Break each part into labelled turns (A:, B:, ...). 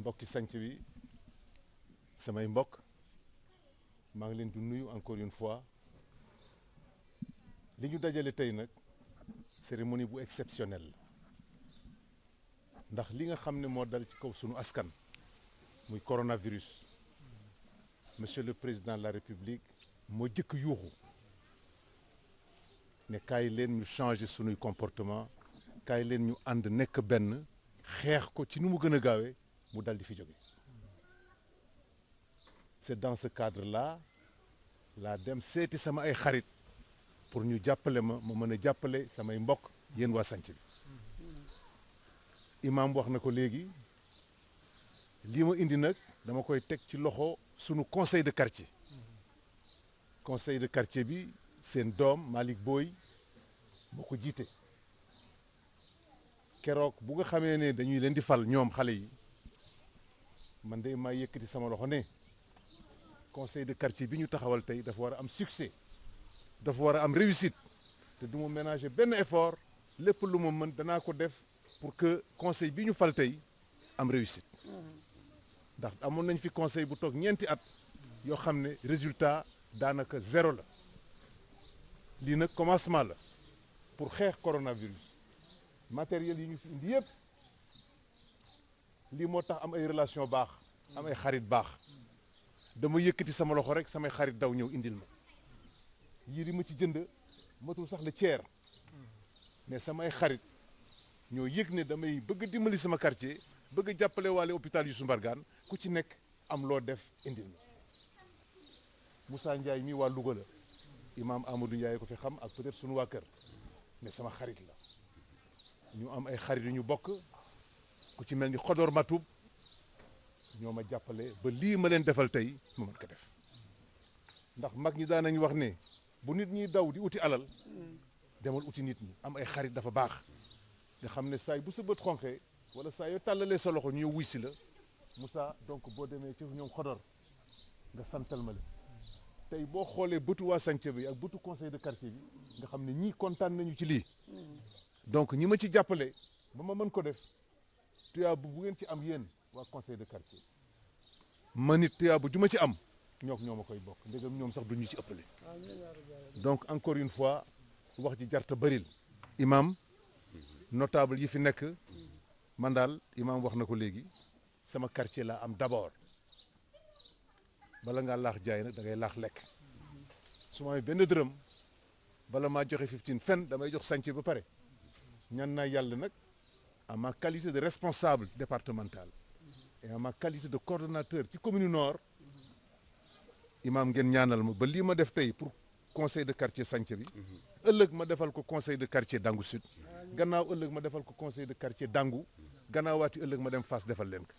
A: mbokki sanc bi samay mbokk maa ngi leen di nuyu encore une fois li ñu dajale tey nag cérémonie bu exceptionnelle ndax li nga xam ne moo dal ci kaw sunu askan muy coronavirus monsieur le président de la république moo jëkk yuuxu ne kaay leen ñu changer sunuy comportement kaay leen ñu ànd nekk benn xeex ko ci nu mu gën a gaawee mu dal di fi jóge. C'est dans ce cadre-là laa dem seeti sama ay xarit pour ñu jàppale ma mën a jàppale samay mbokk yéen waa sanc bi imaam wax na ko léegi lii ma indi nag dama koy teg ci loxo sunu conseil de quartier conseil de quartier bi seen doom Malick Boy moo ko jiite keroog bu nga xamee ne dañuy leen di fal ñoom xale yi man de maa yëkkati sama loxo ne conseil de quartier bi ñu taxawal tey dafa war a am succès dafa war a am réussite te du ma ménager benn effort lépp lu ma mën danaa ko def pour que conseil bi ñu fal tey am réussite ndax amoon nañ fi conseil bu toog ñeenti at yoo xam ne résultat daanaka zéro la lii nag commencement la pour xeex coronavirus matériel yi ñu fi indi yëpp lii moo tax am ay relation baax am ay xarit baax dama yëkkati sama loxo rek samay xarit daw ñëw indil ma yii li ma ci jënd matul sax le tiers mais samay xarit ñoo yëg ne damay bëgg dimbali sama quartier bëgg jàppale waale hôpital Youssou Mbargane ku ci nekk am loo def indil ma Moussa Ndiaye mi waa Louga la imam Amadou Ndiaye ko fi xam ak peut-être sunu waa kër mais sama xarit la ñu am ay xarit yu ñu bokk ku ci mel ni Xodor Matoub ñoo ma jàppale ba lii ma leen defal tey ma mën ko def ndax mag ñi daan nañu wax ne bu nit ñi daw di uti alal demal uti nit ñi am ay xarit dafa baax nga xam ne saay bu sa bët xonqee wala saa yoo tàllalee sa loxo ñu ñëw wuy si la Moussa donc boo demee ci ñoom Xodor nga santal ma la tey boo xoolee bëtu waa sanc bi ak bëtu conseil de quartier bi nga xam ne ñii kontaan nañu ci lii donc ñi ma ci jàppale ba ma mën ko def tuyaaba bu ngeen ci am yéen waa conseil de quartier man it tuyaaba ju ma ci am ñoo ma koy bokk ndegam ñoom sax du ñu ci ëppale donc encore une fois wax ji jarta bëril imam notable yi fi nekk man daal imam wax na ko léegi sama quartier laa am d'abord bala ngaa laax jaay nag da ngay laax lekk su ma amee benn dërëm bala maa joxe 15 fen damay jox sànce ba pare ñaan naa yàlla nag à ma qualité de responsable départemental et à ma qualité de coordonnateur ci commune Nord imam ngeen ñaanal ma ba lii ma def tey pour conseil de quartier sànce bi ëllëg ma defal ko conseil de quartier Dangu Sud gannaaw ëllëg ma defal ko conseil de quartier Dangu gannaawaati ëllëg ma dem Fass defal leen ko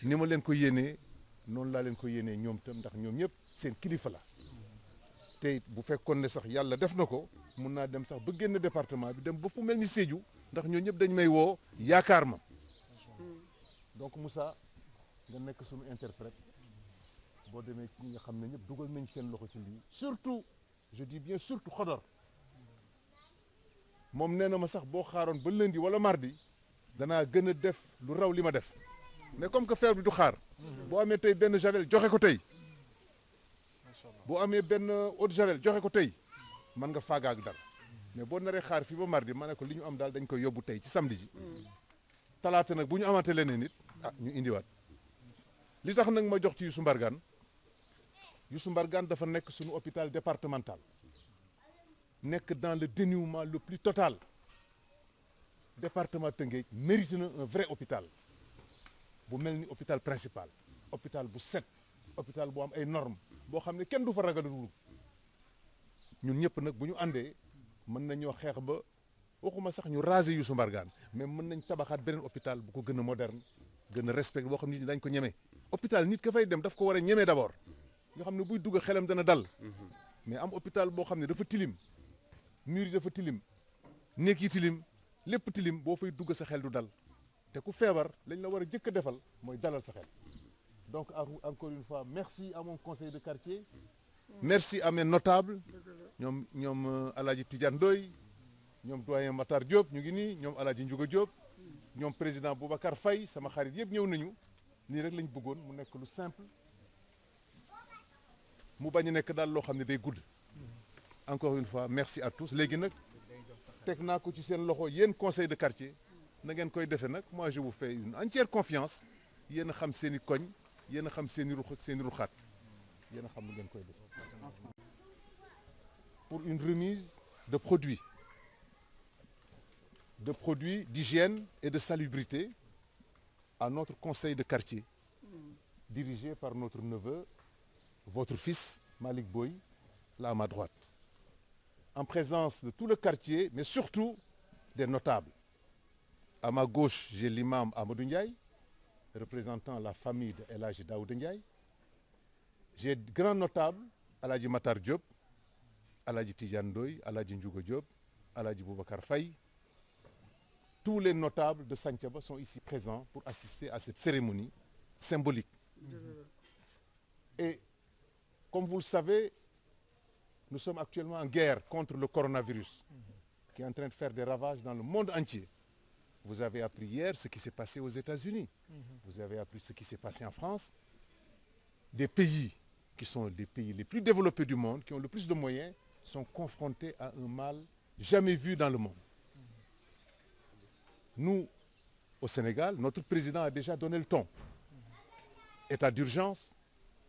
A: ni ma leen ko yéenee noonu laa leen ko yéenee ñoom tam ndax ñoom ñëpp seen kilifa la te bu fekkoon ne sax yàlla def na ko mun naa dem sax ba génn département bi dem ba fu mel ni Sédhiou ndax ñoo ñëpp dañ may woo yaakaar ma donc Moussa nga nekk suñu interprète boo demee ci ñi nga xam ne ñëpp dugal nañ seen loxo ci lii surtout je dis bien surtout Xodor moom nee na ma sax boo xaaroon ba lundi wala mardi danaa gën a def lu raw li ma def mais comme que feebar bi du xaar boo amee tey benn javel joxe ko tey boo amee benn eau de javel joxe ko tey mën nga faagaag dal mais boo naree xaar fii ba mardi ma ne ko li ñu am daal dañ koy yóbbu tey ci samedi ji talaata nag bu ñu amaatee leneen nit ñu indiwaat li tax nag ma jox ci Youssou Mbargane dafa nekk suñu hôpital départemental nekk dans le dénuement le plus total département Tëngéej mérite na un vrai hôpital bu mel ni hôpital principal hôpital bu set hôpital bu am ay normes boo xam ne kenn du fa ragal dugg ñun ñëpp nag bu ñu àndee mën nañoo xeex ba waxuma sax ñu raser Youssou Mbargane mais mën nañ tabaxaat beneen hôpital bu ko gën a moderne gën a respect boo xam ne nit ñi dañ ko ñeme hôpital nit ka fay dem daf ko war a ñeme d'abord nga xam ne buy dugg xelam dana dal mais am hôpital boo xam ne dafa tilim mur yi dafa tilim néeg yi tilim lépp tilim boo fay dugg sa xel du dal te ku feebar lañ la war a jëkk a defal mooy dalal sa xel donc encore une fois merci à mon conseil de quartier merci à mes notables ñoom Alaaji Tidiane Ndoye ñoom doyen Matar Diop ñu ngi nii ñoom Alaaji Ndiouga Diop ñoom président Boubacar Faye sama xarit yëpp ñëw nañu nii rek lañ bëggoon mu nekk lu simple mu bañ a nekk daal loo xam ne day gudd. Encore une fois merci à tous léegi nag teg naa ko ci seen loxo yéen conseil de quartier na ngeen koy defee nag moi je vous fais une entière confiance yéen a xam seen i koñ yéen a xam seen i ruq ak seen i ruxaat yéen a xam nu ngeen koy def pour une remise de produits d'hygiène et de salubrité à notre conseil de quartier dirigé par notre neveu, votre fils Malick Boye, là à ma droite, en présence de tout le quartier, mais surtout des notables. À ma gauche, j'ai l'imam Amadou Ndiaye, représentant la famille de El Hadji Daouda Ndiaye. J'ai de grands notables, El Hadji Matar Diop, El Hadji Tidiane Ndoye, El Hadji Ndiouga Diop, El Hadji Boubacar Faye. Tous les notables de Santhiaba sont ici présents pour assister à cette cérémonie symbolique. Et comme vous le savez, nous sommes actuellement en guerre contre le coronavirus qui est en train de faire des ravages dans le monde entier. Vous avez appris hier ce qui s'est passé aux États-Unis. Vous avez appris ce qui s'est passé en France. Des pays qui sont les pays les plus développés du monde, qui ont le plus de moyens, sont confrontés à un mal jamais vu dans le monde. Nous, au Sénégal, notre président a déjà donné le ton. État d'urgence,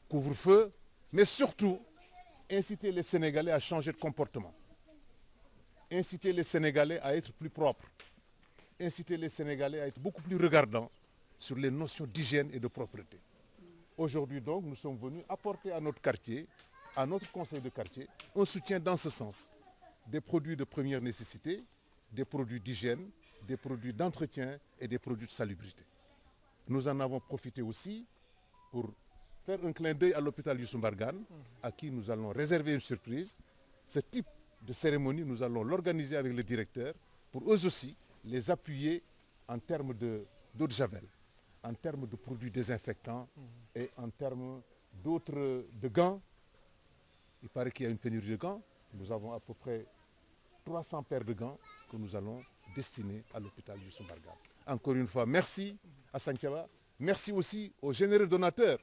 A: couvre-feu, mais surtout, inciter les Sénégalais à changer de comportement. Inciter les Sénégalais à être plus propres. Inciter les Sénégalais à être beaucoup plus regardants sur les notions d'hygiène et de propreté. Aujourd'hui donc, nous sommes venus apporter à notre quartier, à notre conseil de quartier, un soutien dans ce sens. Des produits de première nécessité, des produits d'hygiène, des produits d'entretien et des produits de salubrité. Nous en avons profité aussi pour faire un clin d'œil à l'hôpital Youssou Mbargane, à qui nous allons réserver une surprise. Ce type de cérémonie, nous allons l'organiser avec le directeur pour eux aussi les appuyer en termes d'eau de javel, en termes de produits désinfectants et en termes de gants. Il paraît qu'il y a une pénurie de gants. Nous avons à peu près 300 paires de gants que nous allons destiner à l'hôpital Youssou Mbargane. Encore une fois, merci à Santhiaba. Merci aussi aux généreux donateurs.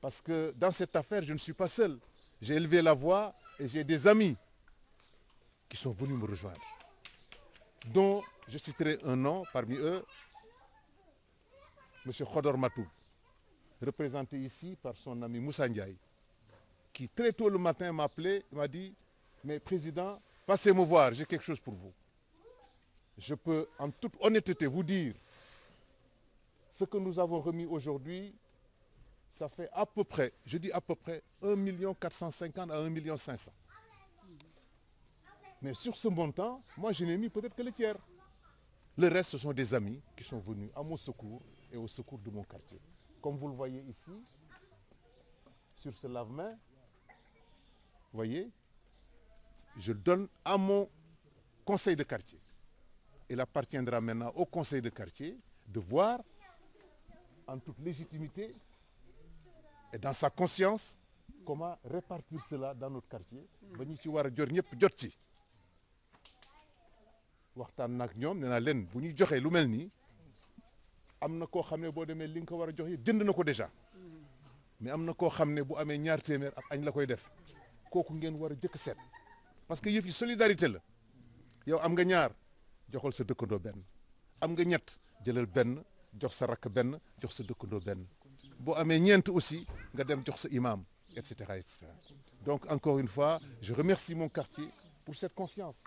A: Parce que dans cette affaire, je ne suis pas seul. J'ai élevé la voix et j'ai des amis qui sont venus me rejoindre, dont je citerai un nom parmi eux, M. Khodor Matou, représenté ici par son ami Moussa Ndiaye, qui très tôt le matin m'a appelé et m'a dit « Mais président, passez me voir, j'ai quelque chose pour vous. » Je peux en toute honnêteté vous dire ce que nous avons remis aujourd'hui, ça fait à peu près, je dis à peu près, 1 450 000 à 1 500 000. Mais sur ce montant, moi je n'ai mis peut-être que le tiers. Le reste, ce sont des amis qui sont venus à mon secours et au secours de mon quartier. Comme vous le voyez ici, sur ce lave-main, vous voyez, je le donne à mon conseil de quartier. Il appartiendra maintenant au conseil de quartier de voir en toute légitimité et dans sa conscience comment répartir cela dans notre quartier ba ñu ci war a jot ñëpp jot ci. Waxtaan nag ñoom nee naa leen bu ñuy joxee lu mel nii am na koo xam ne boo demee li nga ko war a jox jënd na ko déjà mais am na koo xam ne bu amee ñaar téeméer ab añ la koy def kooku ngeen war a jëkk seet parce que yëf yi solidarité la. Yow am nga ñaar joxal sa dëkkandoo benn am nga ñett jëlal benn jox sa rakk benn jox sa dëkkandoo benn boo amee ñeent aussi nga dem jox sa imam et cetera et cetera. Donc encore une fois je remercie mon quartier pour cette confiance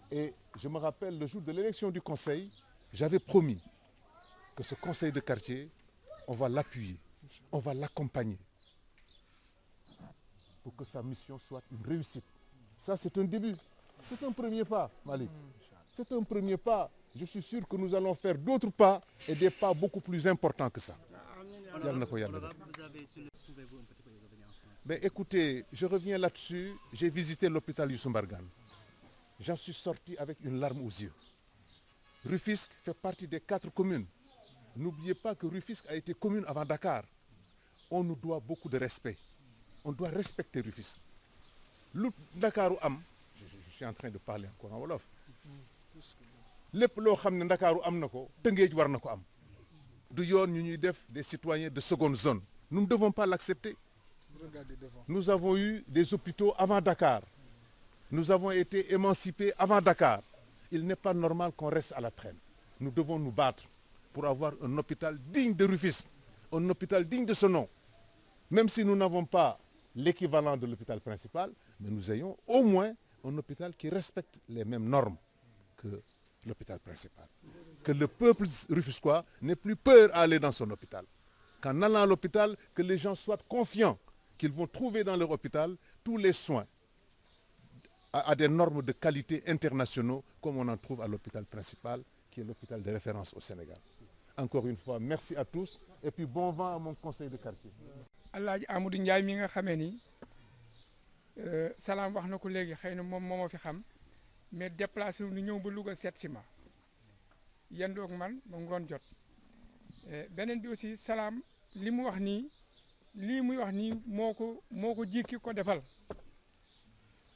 A: et je me rappelle le jour de l'élection du conseil j'avais promis que ce conseil de quartier on va l'appuyer, on va l'accompagner pour que sa mission soit une réussite. Ça c'est un début, c'est un premier pas, Malick. C'est un premier pas. Je suis sûr que nous allons faire d'autres pas et des pas beaucoup plus importants que ça. Ben, écoutez, je reviens là-dessus. J'ai visité l'hôpital Youssou Mbargane. J'en suis sorti avec une larme aux yeux. Rufisque fait partie des 4 communes. N'oubliez pas que Rufisque a été commune avant Dakar. On nous doit beaucoup de respect. On doit respecter Rufisque. Lu Dakaru am, je suis en train de parler encore en wolof. Lépp loo xam ne Ndakaaru am na ko Tëngéej war na ko am du yoon ñu ñuy def des citoyens de seconde zone. Nous ne devons pas l'accepter. Nous avons eu des hôpitaux avant Dakar. Nous avons été émancipés avant Dakar. Il n'est pas normal qu'on reste à la traîne. Nous devons nous battre pour avoir un hôpital digne de Rufisque, un hôpital digne de ce nom. Même si nous n'avons pas l'équivalent de l'hôpital principal, mais nous ayons au moins un hôpital qui respecte les mêmes normes que l'hôpital principal. Que le peuple rufisquois n'ait plus peur à aller dans son hôpital. Qu'en allant à l'hôpital, que les gens soient confiants qu'ils vont trouver dans leur hôpital tous les soins à des normes de qualité internationaux comme on en trouve à l'hôpital principal, qui est l'hôpital de référence au Sénégal. Encore une fois, merci à tous et puis bon vent à mon conseil de quartier.
B: Alaaji Amadou Ndiaye mi nga xamee ni Salam wax na ko léegi xëy na moom moo ma fi xam mais déplacé wu ñu ñëw ba Louga seet si ma yendoog man ba ngoon jot beneen bi aussi Salam li mu wax nii lii muy wax nii moo ko jikki ko defal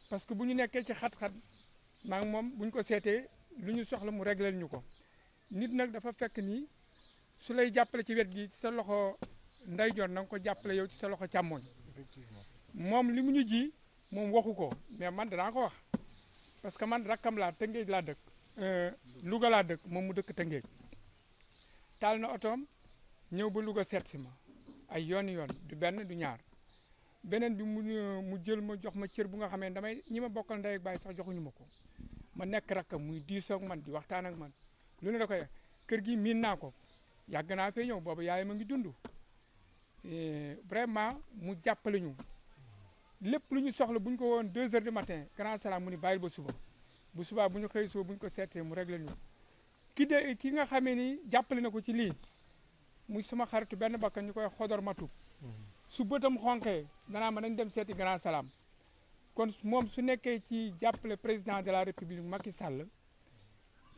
B: parce que bu ñu nekkee ci xat-xat maa ngi moom bu ñu ko seetee lu ñu soxla mu régleel ñu ko nit nag dafa fekk ni su lay jàppale ci wet gi ci sa loxo ndeyjoor na nga ko jàppale yow ci sa loxo càmmoñ moom li mu ñu ji moom waxu ko mais man danaa ko wax parce que man rakkam laa Tëngéej laa dëkk Louga laa dëkk moom mu dëkk Tëngéej taal na otoom ñëw ba Louga seet si ma ay yoon du benn du ñaar beneen bi mu jël ma jox ma cër bu nga xamee damay ñi ma bokkal ndey ak baay sax joxuñu ma ko ma nekk rakkam muy diisoo ak man di waxtaan ak man lu ne da koy kër gi miin naa ko yàgg naa fee ñëw boobu yaay ma ngi dund vraiment mu jàppale ñu lépp lu ñu soxla bu ñu ko woon 2 heures du matin Grand Salam mu ni bàyyil ba suba bu subaa bu ñu xëy suba bu ñu ko seetee mu réglé ñu ki nga xamee ni jàppale na ko ci lii muy sama xaritu benn bakkan ñu koy xodor matub su bëtam xonqee danaa ma nañ dem seeti Grand Salam kon moom su nekkee ci jàppale président de la république Macky Sall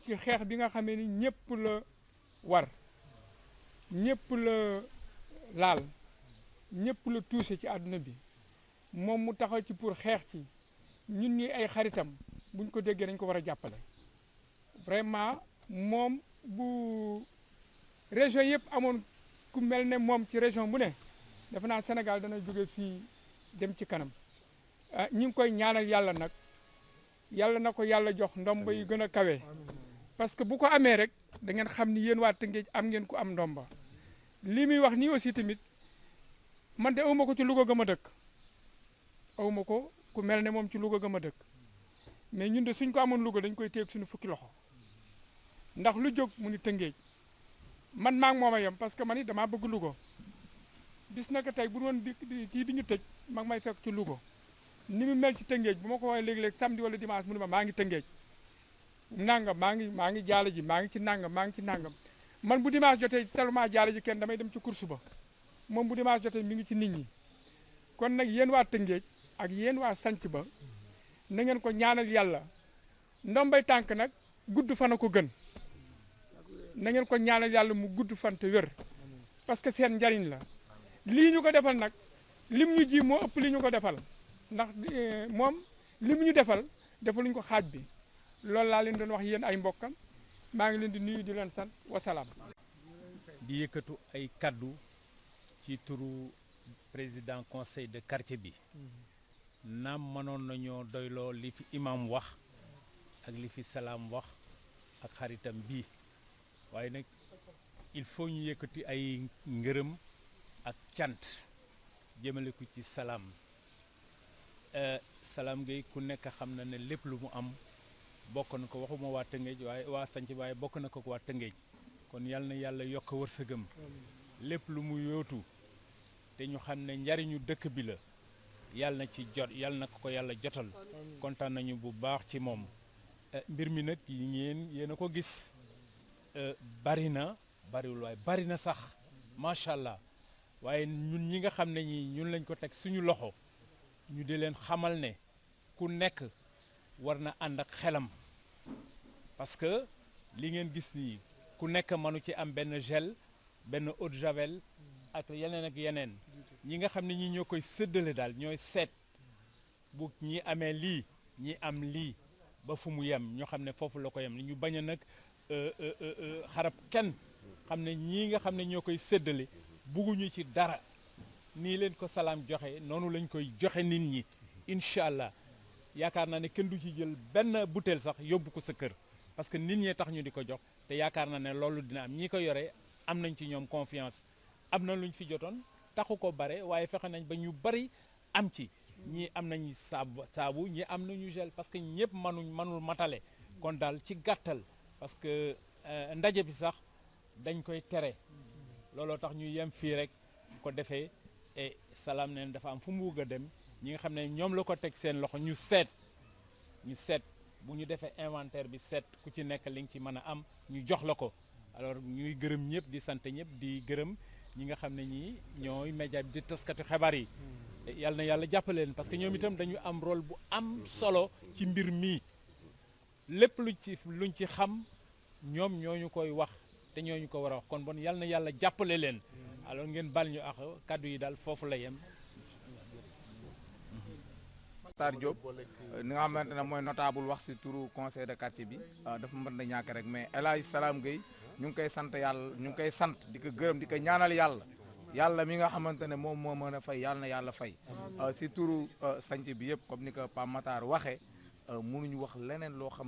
B: ci xeex bi nga xamee ni ñëpp la war ñëpp la laal ñëpp la touché ci àdduna bi moom mu taxaw ci pour xeex ci ñun ñi ay xaritam buñ ko déggee dañ ko war a jàppale vraiment moom bu région yëpp amoon ku mel ne moom ci région bu ne defe naa Sénégal dana jóge fii dem ci kanam ñi ngi koy ñaanal yàlla nag yàlla na ko yàlla jox ndomba yu gën a kawe parce que bu ko amee rek da ngeen xam ni yéen waa Tëngéej am ngeen ko am ndomba lii muy wax nii aussi tamit man de awma ko ci Louga gëm a dëkk awma ko ku mel ne moom ci Louga gëm a dëkk mais ñun de suñ ko amoon Louga dañ koy téeg suñu fukki loxo ndax lu jóg mu ni Tëngéej man maa ngi moom a yem parce que man it damaa bëgg Louga bis naka tey bu doon di ñu tëj mag may fekk ci Louga ni mu mel ci Tëngéej bu ma ko woowee léegi-léeg samedi wala dimanche mu ne maa ngi Tëngéej nangam maa ngi jaale ji maa ngi ci nangam maa ngi ci nangam man bu dimanche jotee tellement jaale ji kenn damay dem ci course ba moom bu dimanche jotee mi ngi ci nit ñi kon nag yéen waa Tëngéej ak yéen waa sanc ba na ngeen ko ñaanal yàlla ndombay tànk nag gudd fan a ko gën na ngeen ko ñaanal yàlla mu gudd fan te wér parce que seen njariñ la lii ñu ko defal nag lim ñu ji moo ëpp li ñu ko defal ndax moom lim ñu defal defaluñ ko xaaj bi loolu laa leen doon wax yéen ay mbokkam maa ngi leen di nuyu di leen sant wasalaam.
C: di yëkkatu ay kaddu ci turu président conseil de quartier bi naam mënoon nañoo doyloo li fi imam wax ak li fi Salam wax ak xaritam bii waaye nag il faut ñu yëkkati ay ngërëm ak cant jëmale ko ci Salam Salam Gueye ku nekk xam na ne lépp lu mu am bokk na ko waxuma waa Tëngéej waaye waa sanc waaye bokk na ko waa Tëngéej kon yal na yàlla yokk wërsëgam lépp lu mu yóotu te ñu xam ne njariñu dëkk bi la yàlla na ci jot yàlla na ko yàlla jotal kontaan nañu bu baax ci moom mbir mi nag yéen a ko gis bari na bariwul waaye bari na sax macha allah waaye ñun ñi nga xam ne ñun lañ ko teg suñu loxo ñu di leen xamal ne ku nekk war na ànd ak xelam parce que li ngeen gis nii ku nekk mënu ci am benn gel benn eau de javel ak yeneen ñi nga xam ne ñi ñoo koy séddale daal ñooy seet bu ñi amee lii ñi am lii ba fu mu yem ñoo xam ne foofu la ko yem ñu bañ a nag xarab kenn xam ne ñii nga xam ne ñoo koy séddale bugguñu ci dara nii leen ko salaam joxe noonu lañ koy joxe nit ñi incha allah yaakaar naa ne kenn du ci jël benn butéel sax yóbbu ko sa kër parce que nit ñee tax ñu di ko jox te yaakaar naa ne loolu dina am ñi ko yore am nañ ci ñoom confiance am na luñ fi jotoon taxu ko bare waaye fexe nañ ba ñu bari am ci ñii am nañ saabu ñii am nañu gel parce que ñëpp mënul matale kon daal ci gàttal parce que ndaje bi sax dañ koy tere looloo tax ñu yem fii rek ko defee et salaam neen dafa am fu mu bugg a dem ñi nga xam ne ñoom la ko teg seen loxo ñu seet bu ñu defee inventaire bi seet ku ci nekk li nga ci mën a am ñu jox la ko alors ñuy gërëm ñëpp di sant ñëpp di gërëm ñi nga xam ne ñii ñooy média bi di taskatu xibaar yi yàlla na yàlla jàppale leen parce que ñoom itam dañu am rôle bu am solo ci mbir mi lépp luñ ci xam ñoom ñooñu koy wax te ñooñu ko war a wax kon bon yàlla na yàlla jàppale leen alors ngeen bal ñu ak kàddu yi daal foofu la yem.
D: Matar Diop ni nga xamante ne mooy notable wax si turu conseil de quartier bi dafa mën na ñàkk rek mais El Hadj Salam Gueye ñu ngi koy sant yàlla ñu ngi koy sant di ko gërëm di ko ñaanal yàlla mi nga xamante ne moom moo mën a fay yàlla na yàlla fay si turu sanc bi yëpp comme ni ko Pape Matar waxee mënuñu wax leneen loo xamante